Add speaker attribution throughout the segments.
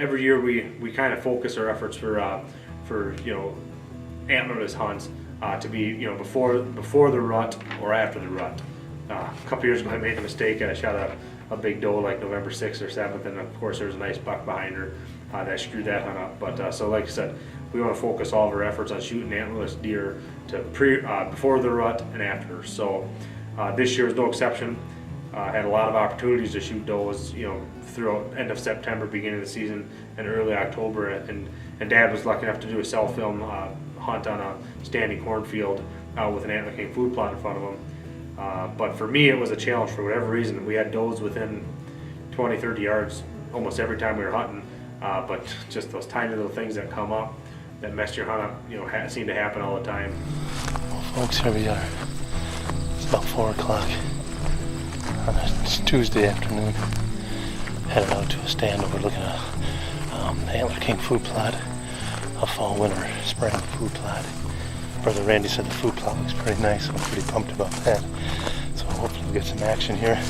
Speaker 1: every year we kind of focus our efforts for antlerless hunts to be before the rut or after the rut. A couple years ago I made a mistake. I shot a big doe like November 6th or 7th, and of course there was a nice buck behind her that screwed that hunt up. But so like I said, we want to focus all of our efforts on shooting antlerless deer to before the rut and after. So this year is no exception. Had a lot of opportunities to shoot does, throughout end of September, beginning of the season, and early October. And Dad was lucky enough to do a cell film hunt on a standing cornfield with an antler king food plot in front of him. But for me, it was a challenge for whatever reason. We had does within 20, 30 yards almost every time we were hunting. But just those tiny little things that come up that mess your hunt up, seem to happen all the time.
Speaker 2: Well, folks, here we are. It's about 4 o'clock on a Tuesday afternoon. Headed out to a stand overlooking the Antler King food plot, a fall, winter, spring food plot. Brother Randy said the food plot looks pretty nice, so I'm pretty pumped about that. So hopefully we'll get some action here.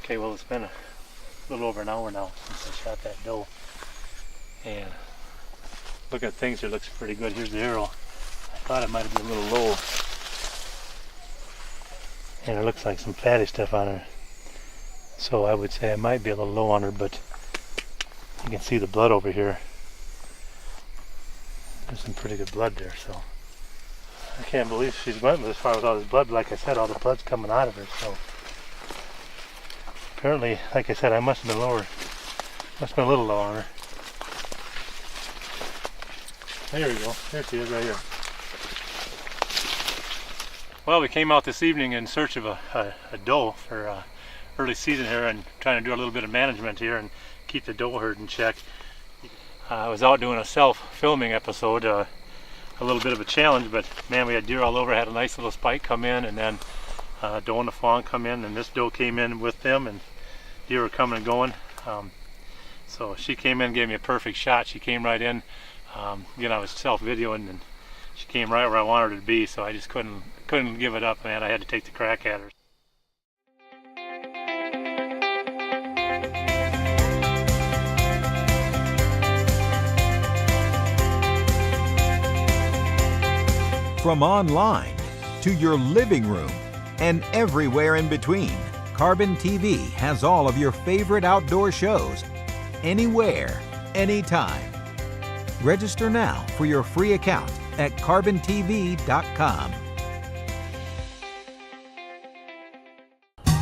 Speaker 2: Okay, well, it's been a little over an hour now since I shot that doe, and looking at things, it looks pretty good. Here's the arrow. I thought it might have been a little low, and it looks like some fatty stuff on her, so I would say I might be a little low on her, but you can see the blood over here. There's some pretty good blood there, so I can't believe she's went as far with all this blood. But like I said, all the blood's coming out of her, so apparently, like I said, I must have been lower. Must have been a little low on her. There we go. There she is right here. Well, we came out this evening in search of a doe for early season here, and trying to do a little bit of management here and keep the doe herd in check. I was out doing a self-filming episode, a little bit of a challenge, but man, we had deer all over. I had a nice little spike come in, and then doe and the fawn come in, and this doe came in with them, and deer were coming and going. So she came in, gave me a perfect shot. She came right in. Again, I was self-videoing, and she came right where I wanted her to be, so I just couldn't give it up, man. I had to take the crack at her.
Speaker 3: From online to your living room and everywhere in between, Carbon TV has all of your favorite outdoor shows, anywhere, anytime. Register now for your free account at carbontv.com.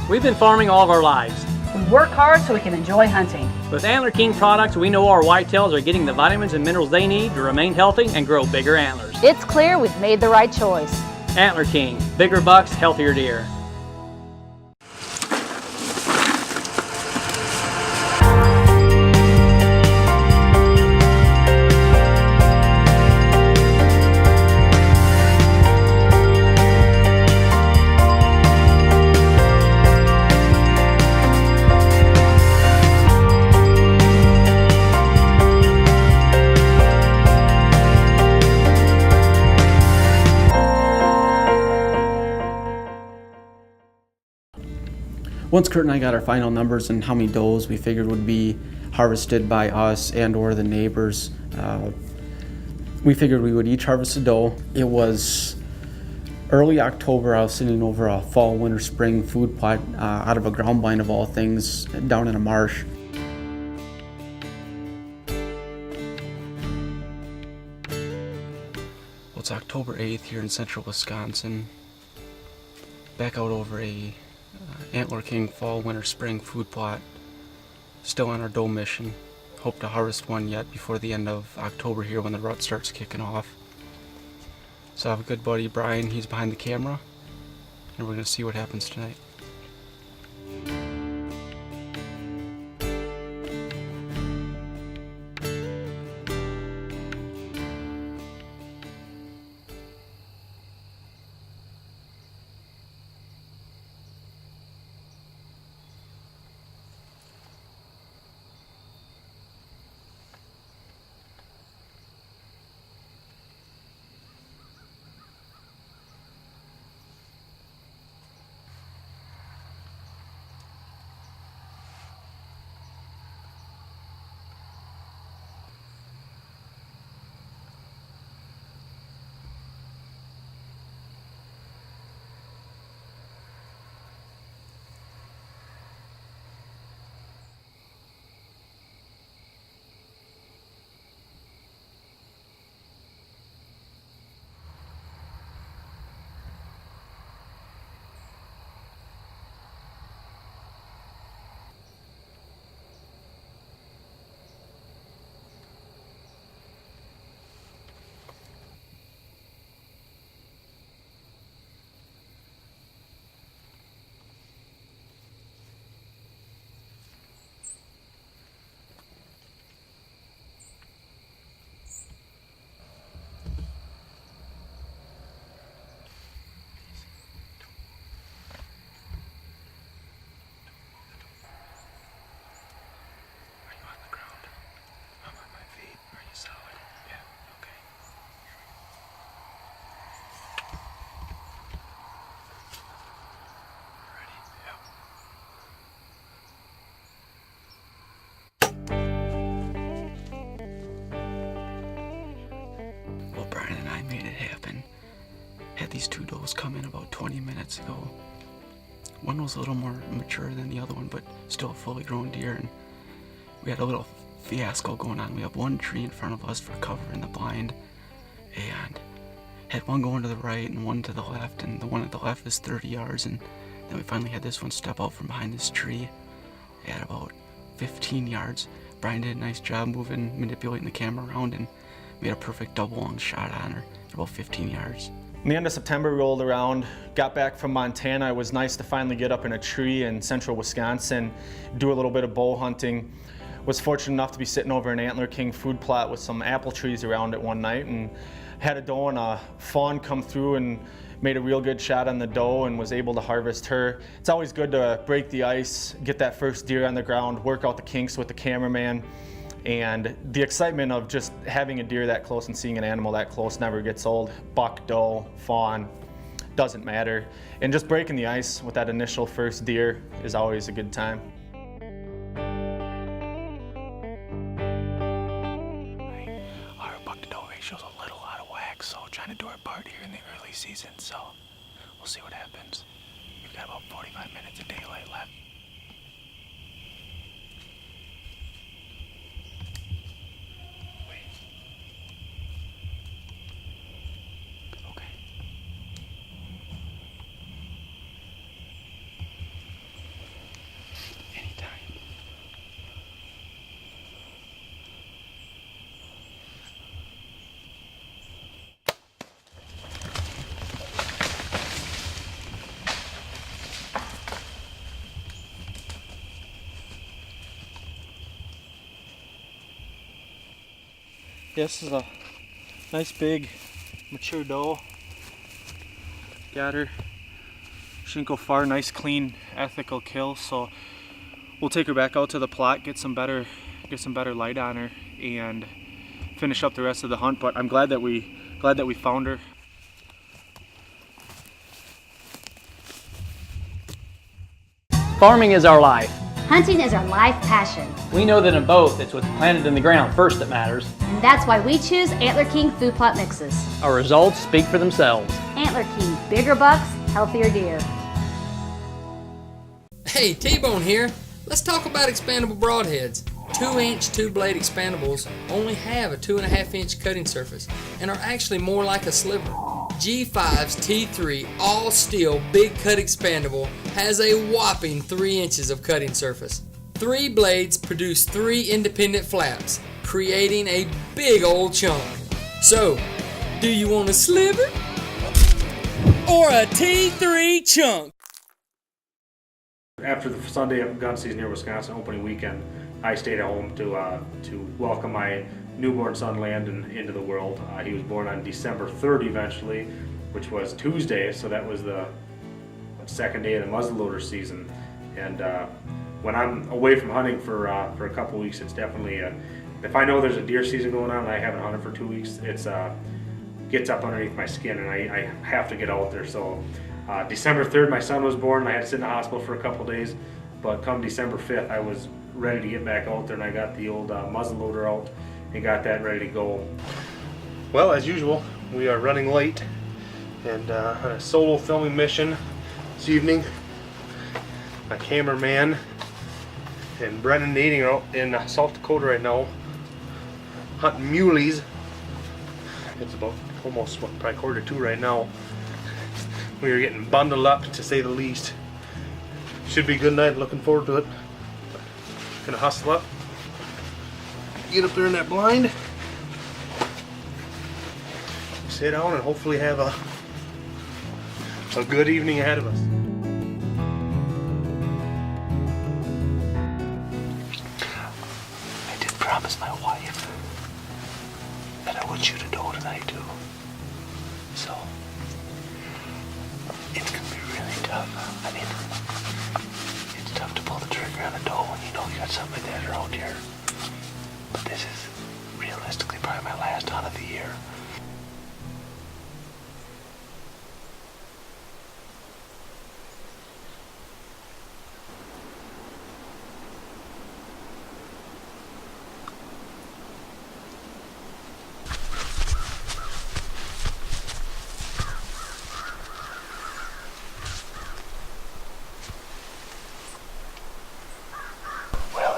Speaker 4: We've been farming all of our lives.
Speaker 5: We work hard so we can enjoy hunting.
Speaker 4: With Antler King products, we know our whitetails are getting the vitamins and minerals they need to remain healthy and grow bigger antlers.
Speaker 5: It's clear we've made the right choice.
Speaker 4: Antler King, bigger bucks, healthier deer.
Speaker 6: Once Kurt and I got our final numbers and how many does we figured would be harvested by us and or the neighbors, we figured we would each harvest a doe. It was early October. I was sitting over a fall, winter, spring food plot out of a ground blind of all things down in a marsh. Well, it's October 8th here in central Wisconsin. Back out over a Antler King fall, winter, spring food plot. Still on our doe mission. Hope to harvest one yet before the end of October here when the rut starts kicking off. So I have a good buddy, Brian. He's behind the camera, and we're going to see what happens tonight. Brian and I made it happen. Had these two does come in about 20 minutes ago. One was a little more mature than the other one, but still a fully grown deer, and we had a little fiasco going on. We have one tree in front of us for cover in the blind, and had one going to the right and one to the left, and the one at the left is 30 yards, and then we finally had this one step out from behind this tree at about 15 yards. Brian did a nice job moving, manipulating the camera around, and made a perfect double long shot on her at about 15 yards.
Speaker 7: The end of September rolled around, got back from Montana. It was nice to finally get up in a tree in central Wisconsin, do a little bit of bow hunting. was fortunate enough to be sitting over an Antler King food plot with some apple trees around it one night, and had a doe and a fawn come through and made a real good shot on the doe and was able to harvest her. It's always good to break the ice, get that first deer on the ground, work out the kinks with the cameraman, and the excitement of just having a deer that close and seeing an animal that close never gets old. Buck, doe, fawn, doesn't matter. And just breaking the ice with that initial first deer is always a good time.
Speaker 2: Our buck to doe ratio's a little out of whack, so trying to do our part here in the early season, so we'll see what happens. We've got about 45 minutes of daylight left.
Speaker 7: This is a nice big mature doe. Got her. Shouldn't go far. Nice clean ethical kill. So we'll take her back out to the plot, get some better light on her, and finish up the rest of the hunt. But I'm glad that we found her.
Speaker 4: Farming is our life.
Speaker 5: Hunting is our life passion,
Speaker 4: We know that in both, it's what's planted in the ground first that matters.
Speaker 5: and that's why we choose Antler King food plot mixes.
Speaker 4: Our results speak for themselves.
Speaker 5: Antler King, bigger bucks, healthier deer.
Speaker 8: Hey, T-Bone here. Let's talk about expandable broadheads. 2-inch 2-blade expandables only have a 2.5-inch cutting surface and are actually more like a sliver. G5's T3 all steel big cut expandable has a whopping 3 inches of cutting surface. 3 blades produce 3 independent flaps, creating a big old chunk. So, do you want a sliver or a T3 chunk?
Speaker 1: After the Sunday gun season here in Wisconsin opening weekend, I stayed at home to welcome my newborn son Landon into the world. He was born on December 3rd eventually, which was Tuesday, so that was the second day of the muzzleloader season. And when I'm away from hunting for a couple weeks, it's definitely if I know there's a deer season going on and I haven't hunted for 2 weeks, it's gets up underneath my skin, and I have to get out there. So December 3rd, my son was born, and I had to sit in the hospital for a couple days. But come December 5th, I was ready to get back out there, and I got the old muzzleloader out and got that ready to go. Well, as usual, we are running late and on a solo filming mission this evening. My cameraman and Brennan Nading are out in South Dakota right now hunting muleys. It's about almost probably 1:45 right now. We are getting bundled up, to say the least. Should be a good night. Looking forward to it. Gonna hustle up, get up there in that blind, sit down, and hopefully have a good evening ahead of us.
Speaker 2: I did promise my wife that I would shoot a doe tonight too. So it's gonna be really tough. I mean, it's tough to pull the trigger on a doe when you know you got something like that around here. But this is realistically probably my last hunt of the year.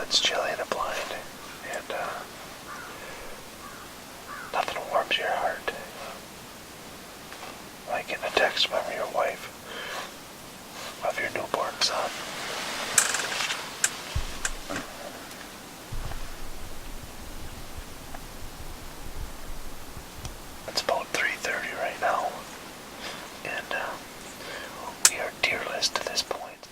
Speaker 2: It's chilly in a blind, and nothing warms your heart like getting a text from your wife of your newborn son. It's about 3:30 right now, and we are deerless to this point.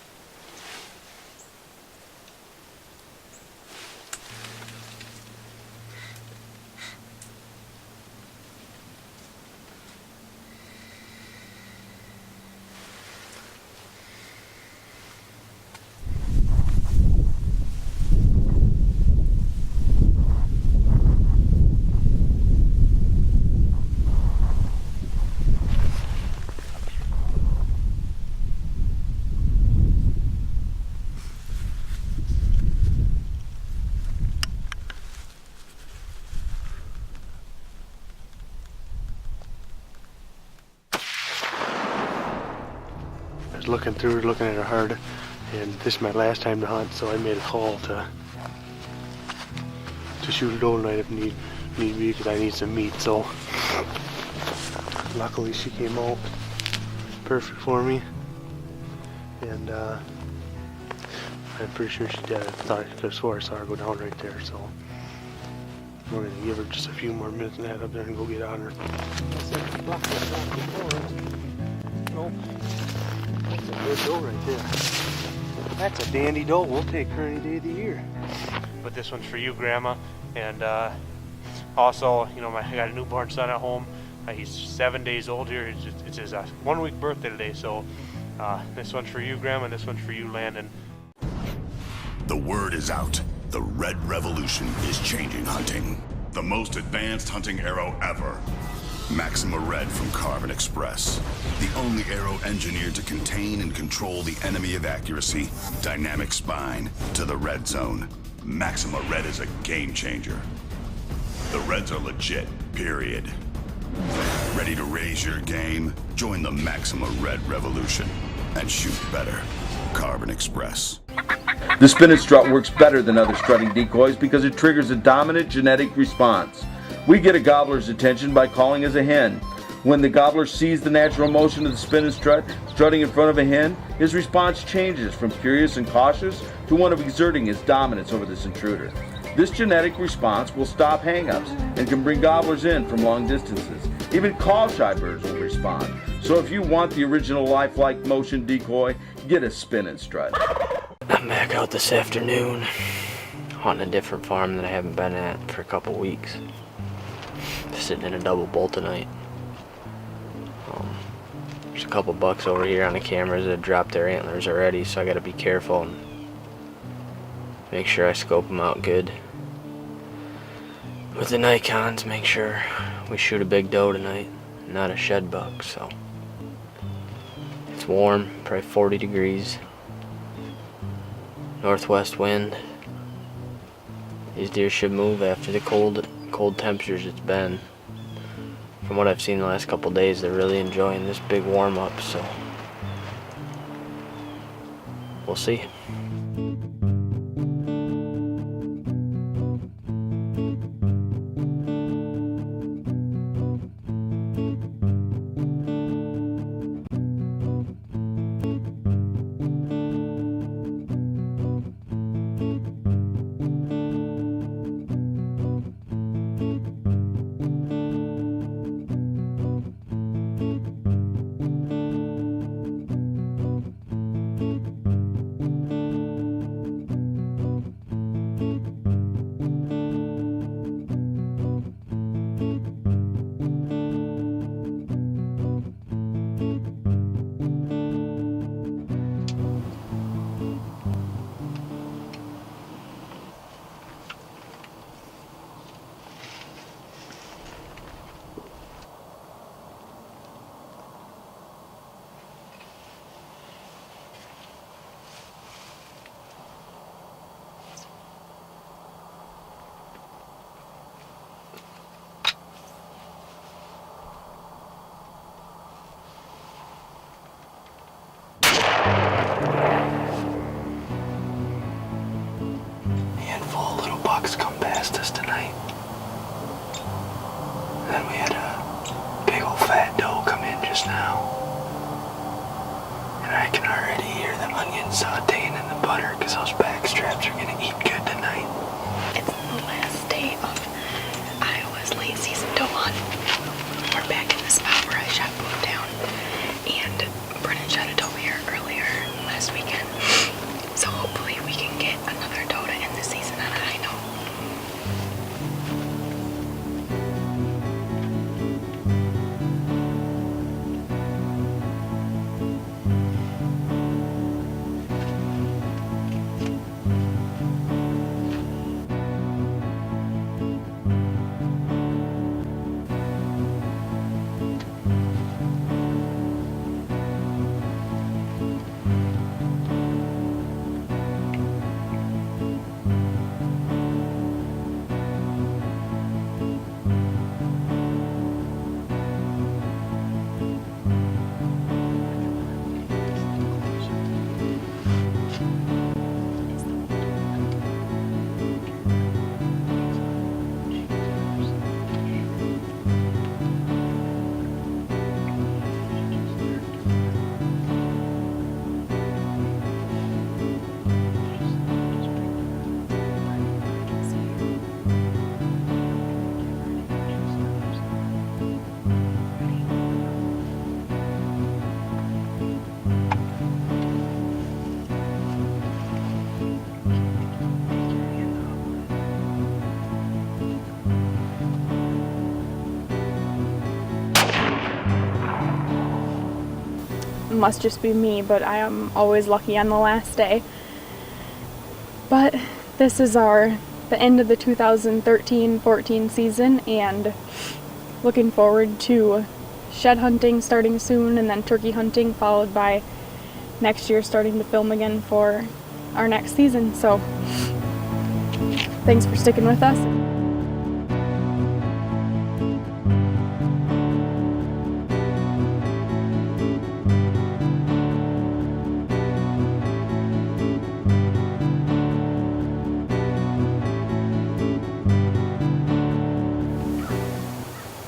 Speaker 2: looking at her hard, and this is my last time to hunt, so I made a call to shoot a doe tonight if need be, because I need some meat. So luckily she came out perfect for me, and I'm pretty sure she did. I thought I saw her go down right there, so we're gonna give her just a few more minutes and head up there and go get on her. Nope. That's a good doe right there. That's a dandy doe. We'll take her any day of the year. But this one's for you, Grandma. And also, you know, I got a newborn son at home. He's 7 days old here. It's his 1 week birthday today. So this one's for you, Grandma, and this one's for you, Landon.
Speaker 9: The word is out. The Red Revolution is changing hunting. The most advanced hunting arrow ever. Maxima Red from Carbon Express. The only arrow engineered to contain and control the enemy of accuracy. Dynamic spine to the red zone. Maxima Red is a game changer. The Reds are legit, period. Ready to raise your game? Join the Maxima Red Revolution and shoot better. Carbon Express.
Speaker 10: The spin and strut works better than other strutting decoys because it triggers a dominant genetic response. We get a gobbler's attention by calling as a hen. When the gobbler sees the natural motion of the spin and strut strutting in front of a hen, his response changes from curious and cautious to one of exerting his dominance over this intruder. This genetic response will stop hang-ups and can bring gobblers in from long distances. Even call-shy birds will respond. So if you want the original lifelike motion decoy, get a spin and strut.
Speaker 11: I'm back out this afternoon on a different farm that I haven't been at for a couple weeks. Sitting in a double bull tonight. There's a couple bucks over here on the cameras that have dropped their antlers already, so I gotta be careful and make sure I scope them out good with the Nikons. Make sure we shoot a big doe tonight, not a shed buck. So it's warm, probably 40 degrees, northwest wind. These deer should move after the cold temperatures it's been. From what I've seen the last couple days, they're really enjoying this big warm up, so we'll see. Come past us tonight. Then we had a big old fat doe come in just now. And I can already hear the onions sauteing in the butter because those back straps are going to eat good tonight.
Speaker 12: It's the last day of Iowa's late season doe hunt. We're back in the spot where I shot both down. And Brennan shot a doe here earlier last weekend. So hopefully we can get another doe to end the season on a high note.
Speaker 13: must just be me, but I am always lucky on the last day. But this is the end of the 2013-14 season, and looking forward to shed hunting starting soon, and then turkey hunting, followed by next year starting to film again for our next season. So thanks for sticking with us.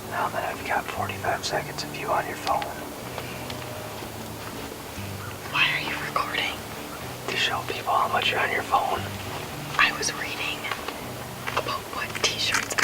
Speaker 11: Now that I've got 45 seconds of you on your phone.
Speaker 12: Why are you recording?
Speaker 11: To show people how much you're on your phone.
Speaker 12: I was reading about what t-shirts